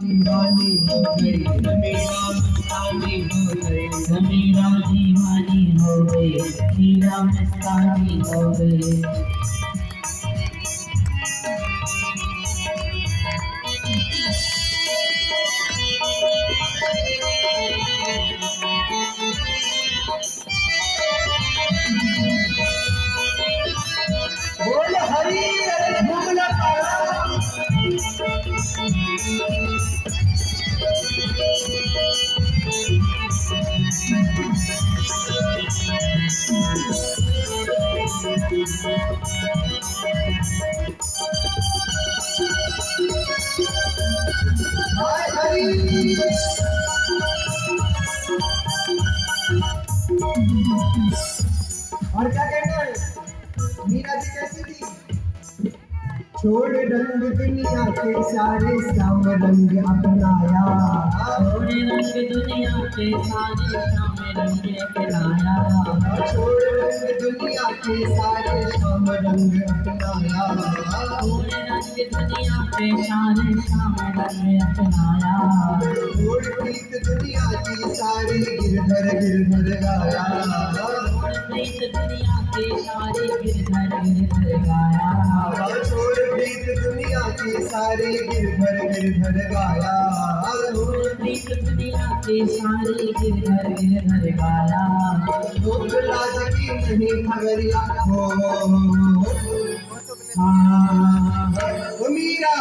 दीवानी हो गई, मीरा मस्तानी हो गई, मीरा दीवानी हो गई, मीरा मस्तानी हो गई। बोल हरी झूमला और क्या कहना है? मीरा जी कैसी थी? छोड़ रंग दुनिया के सारे श्याम रंग अपनाया, छोड़ रंग दुनिया के सारे श्याम रंग अपनाया, छोड़ रंग दुनिया के सारे श्याम रंग अपनाया, छोड़ रंग दुनिया के सारे श्याम रंग अपनाया, छोड़ प्रीत दुनिया की सारी गिरधर गाया, छोड़ प्रीत दुनिया के सारे गिरधर गाया, छोड़ प्रीत दुनिया की सारी गिरधर गाया, छोड़ प्रीत दुनिया के सारे गिरधर गाया, लोक लाज की नहीं खबरिया हो। मीरा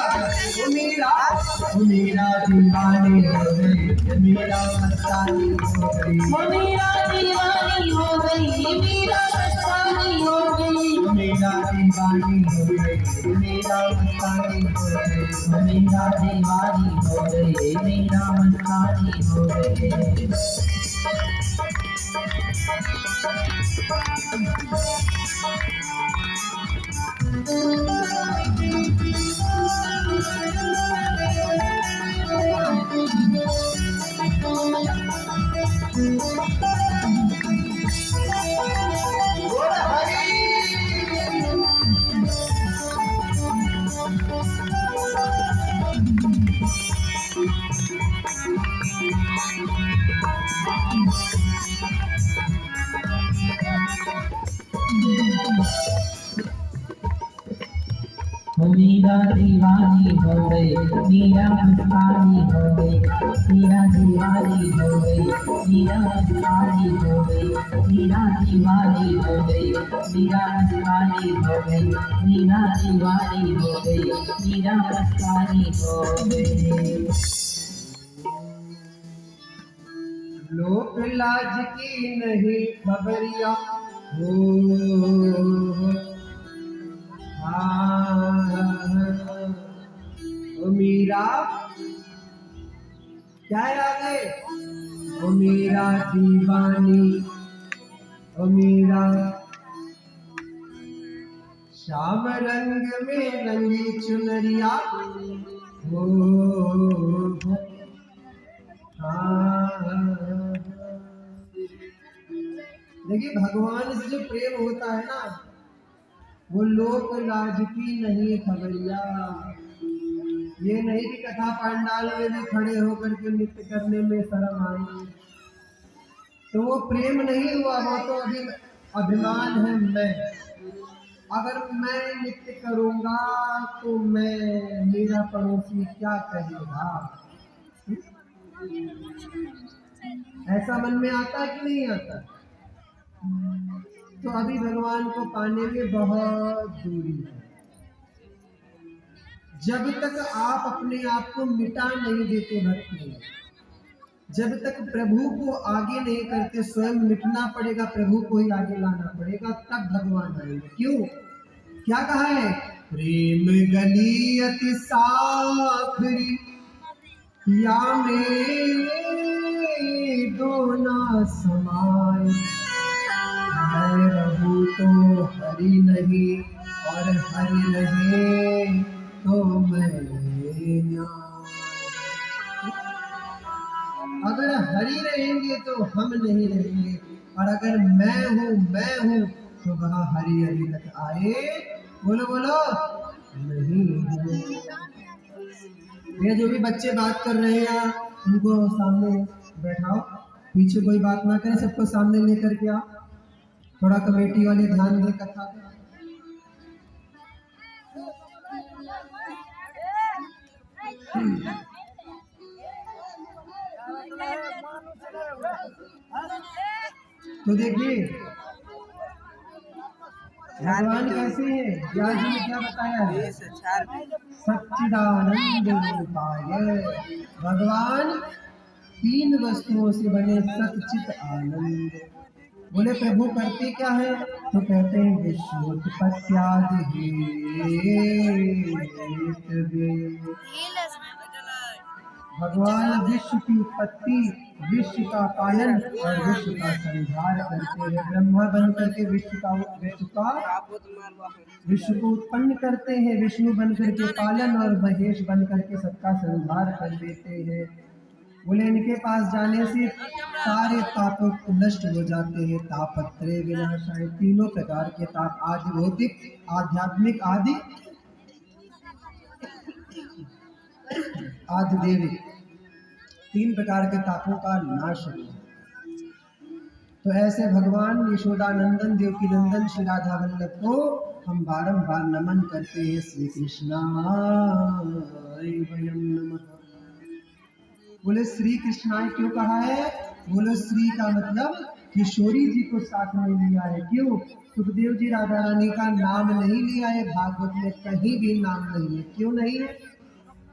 दीवानी हो गई, मीरा मस्तानी हो गई, मीरा दीवानी हो गई, मीरा मस्तानी हो गई, मीरा दीवानी हो गई, मीरा मस्तानी हो गई, मीरा दीवानी हो गई, मीरा मस्तानी हो गई। मीरा दीवानी हो गई, मीरा मस्तानी हो गई, मीरा दीवानी हो गई, मीरा मस्तानी हो गई, मीरा दीवानी हो गई, मीरा मस्तानी हो गई, मीरा दीवानी हो गई, मीरा मस्तानी हो गई। लोक लाज की नहीं खबरिया हो। मीरा क्या है आगे? ओ मीरा दीवानी, ओ मीरा श्याम रंग में रंगी चुनरिया हो। देखिए भगवान से जो प्रेम होता है ना, वो लोक लाज की नहीं खबरिया। ये नहीं कि कथा पंडाल में भी खड़े होकर के नृत्य करने में शर्म आई, तो वो प्रेम नहीं हुआ, वो तो अभी अभिमान है। मैं अगर मैं नृत्य करूंगा तो मैं मेरा पड़ोसी क्या कहेगा, ऐसा मन में आता कि नहीं आता? तो अभी भगवान को पाने में बहुत दूरी है। जब तक आप अपने आप को मिटा नहीं देते भक्ति में, जब तक प्रभु को आगे नहीं करते, स्वयं मिटना पड़ेगा, प्रभु को ही आगे लाना पड़ेगा, तब भगवान आएंगे। क्यों? क्या कहा है? प्रेम गली अति साखरी या में दोना समाय, मैं रहूं तो हरि नहीं और हरि नहीं तो मैं ना। अगर हरि रहेंगे तो हम नहीं रहेंगे, और अगर मैं हूँ तो वहाँ हरि हरि तक आए। बोलो बोलो नहीं। ये जो भी बच्चे बात कर रहे हैं उनको सामने बैठाओ, पीछे कोई बात ना करे, सबको सामने लेकर के आओ। थोड़ा कमेटी वाले ध्यान दे कथा पे। तो देखिए भगवान कैसे हैं, व्यास जी ने क्या बताया है, सच्चिदानंद रूपाय। भगवान 3 वस्तुओं से बने सच्चित आनंद। बोले प्रभु करते क्या है, तो कहते हैं विश्वोत्पत्त्यादि भगवान विश्व की उत्पत्ति, विश्व का पालन और विश्व का संहार करते हैं। ब्रह्मा बन करके विश्व को उत्पन्न करते हैं, विष्णु बन करके पालन और महेश बन करके सबका संहार कर देते हैं। बोले इनके पास जाने से सारे तापों नष्ट हो जाते हैं। तापत्रे विनाशाय, 3 प्रकार के ताप, आदि भौतिक, आध्यात्मिक, आदि दैविक, 3 प्रकार के तापों का नाश हो। तो ऐसे भगवान यशोदानंदन देवकी नंदन श्री राधा वल्लभ को हम बारंबार नमन करते हैं। श्री कृष्णाय वयं नमः। बोले श्री कृष्णाय क्यों कहा है, बोले श्री का मतलब किशोरी जी को साथ में लिया है। क्यों, सुखदेव जी राधा रानी का नाम नहीं लिया है, भागवत में कहीं भी नाम नहीं है। क्यों नहीं है,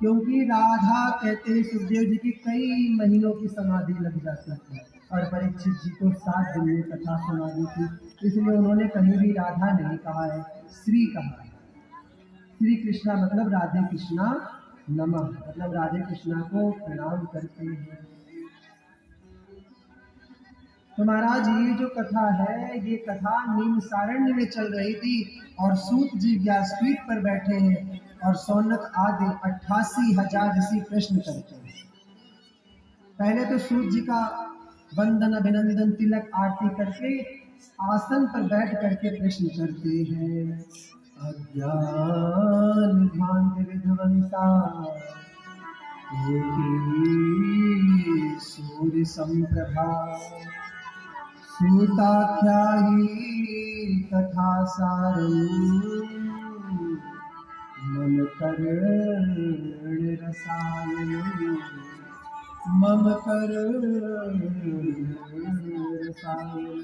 क्योंकि राधा कहते हैं सुखदेव जी की कई महीनों की समाधि लग जाती थी और परीक्षित जी को 7 दिन में कथा सुना दी थी, इसलिए उन्होंने कहीं भी राधा नहीं कहा है, श्री कहा है। श्री कृष्णा मतलब राधे कृष्णा नमः, मतलब राधे कृष्णा को प्रणाम करते हैं। तो महाराज ये जो कथा है, ये कथा नीम सारण्य में चल रही थी और सूत जी व्यासपीठ पर बैठे हैं और सौनक आदि 88,000 ऋषि प्रश्न करते हैं। पहले तो सूत जी का वंदन अभिनंदन तिलक आरती करके आसन पर बैठ करके प्रश्न करते हैं। अज्ञान भांग विध्वंसा सूर्य संप्रभा सूताख्यायी कथा सारम् मम कर्ण रसायनम् मम कर्ण रसायनम्।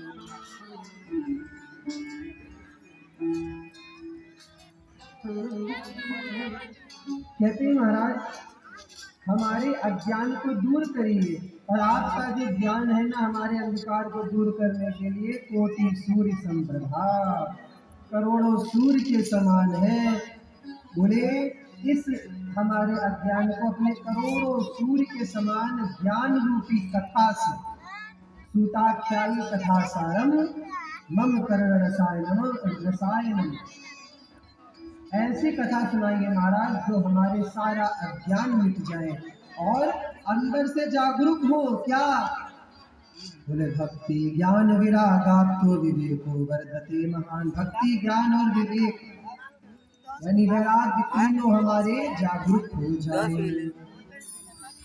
कहते हैं महाराज हमारे अज्ञान को दूर करिए, और आपका जो ज्ञान है ना, हमारे अंधकार को दूर करने के लिए कोटि सूर्य संप्रभा, करोड़ों सूर्य के समान है। बोले इस हमारे अज्ञान को अपने करोड़ों सूर्य के समान ज्ञान रूपी कथा से, सूताख्यायी कथा सारम मम कर्ण रसायनम, ऐसी कथा सुनाइए महाराज जो हमारे सारा अज्ञान मिट जाए और अंदर से जागरूक हो। क्या बोले भक्ति ज्ञान विरागाप्तो विवेको वर्धते महान। भक्ति ज्ञान और विवेक यानी वैराग्य तीनों हमारे जागरूक हो जाए,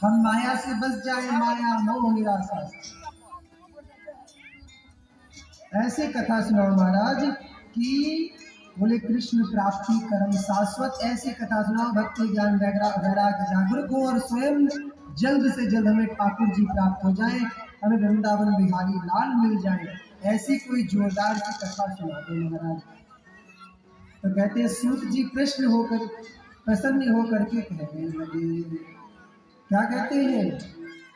हम माया से बच जाए, माया मोह निराशा। ऐसे कथा सुनाओ महाराज कि बोले कृष्ण प्राप्ति कर्म शाश्वत, ऐसी कथा सुनाओ भक्ति ज्ञान वैराग्य जागरूक हो और स्वयं जल्द से जल्द हमें ठाकुर जी प्राप्त हो जाए, हमें वृंदावन बिहारी लाल मिल जाए। ऐसी कोई जोरदार की कथा सुना दो महाराज। तो कहते हैं सूत जी प्रसन्न होकर के कहने लगे, क्या कहते हैं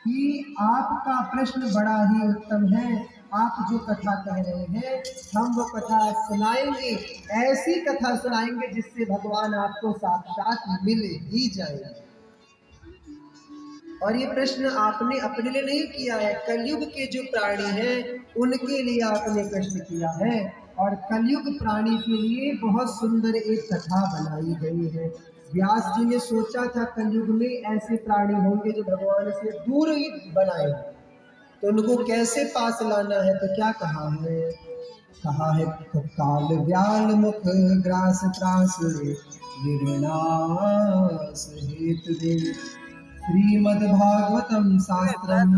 कि आपका प्रश्न बड़ा ही उत्तम है, आप जो कथा कह रहे हैं हम वो कथा सुनाएंगे, ऐसी कथा सुनाएंगे जिससे भगवान आपको साक्षात मिल ही जाए। और ये प्रश्न आपने अपने लिए नहीं किया है, कलयुग के जो प्राणी हैं उनके लिए आपने प्रश्न किया है, और कलयुग प्राणी के लिए बहुत सुंदर एक कथा बनाई गई है। व्यास जी ने सोचा था कलयुग में ऐसे प्राणी होंगे जो भगवान से दूर ही बनाए, तो उनको कैसे पास लाना है। तो क्या कहा है, काल व्याल मुख ग्रास त्रास निर्विनाश हेतुदे श्रीमद्भागवतम शास्त्रम